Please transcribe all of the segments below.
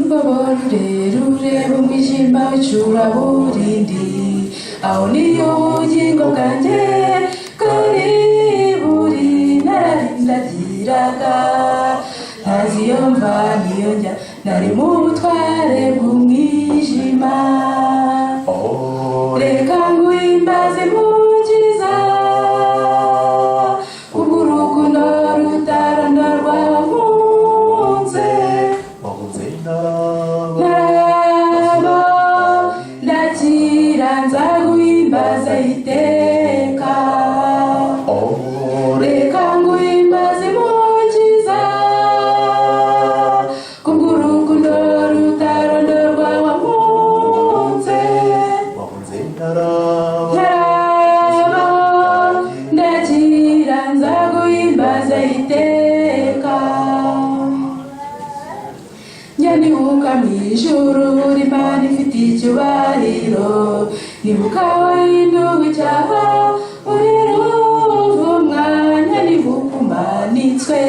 rurerure mu mwijima w'icuraburindi, aho niyo ubugingo bwanjye bwari buri, nararindagiraga ntazi iyo mva niyo njya, nari mu butware bw'umwijima. Reka nguhimbaze mukiza kubw'urukundo rutarondorwa wankunze, ntaraba ndakira nzaguhimbaza iteka. Reka nguhimbaze mukiza kubw'urukundo rutarondorwa wankunze, ntaraba ndakira nzaguhimbaza iteka. Njya nibuka mu ijuru uri Imana ifite icyubahiro, nibuka wahinduwe icyaha uri ruvumwa, njya nibuka umanitswe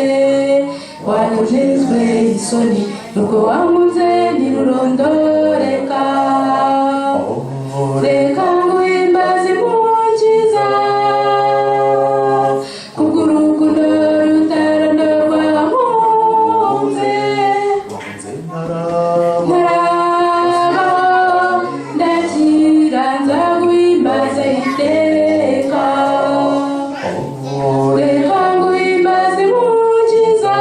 wakozezwe isoni, nuko wankunze ntirurondoreka. Reka nguhimbaze mukiza kubw'urukundo rutarondorwa wankunze, ntaraba ndakira nzaguhimbaza iteka. Reka nguhimbaze mukiza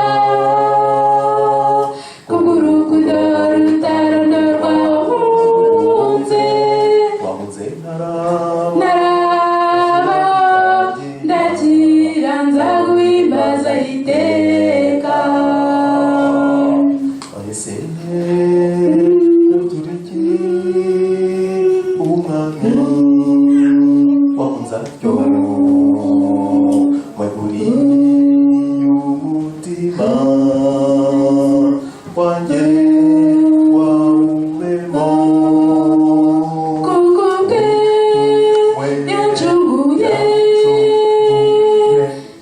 kubw'urukundo rutarondorwa wankunze, ntaraba ndakira nzaguhimbaza iteka. Kubwe yacunguye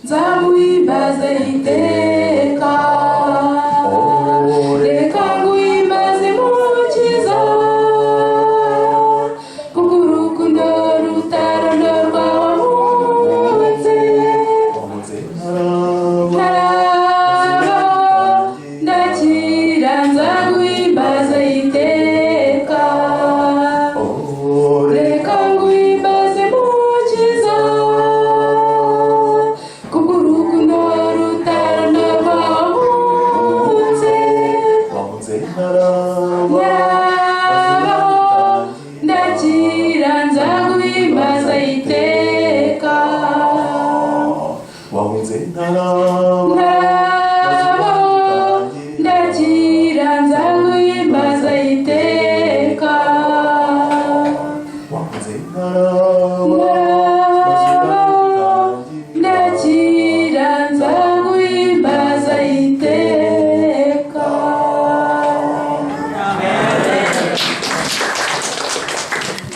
nzamuhimbaza iteka. Reka nguhimbaze mukiza kubw'urukundo rutarondorwa wankunze, ntaraba ndakira nzaguhimbaza iteka. Reka nguhimbaze mukiza kubw'urukundo rutarondorwa wankunze, ntaraba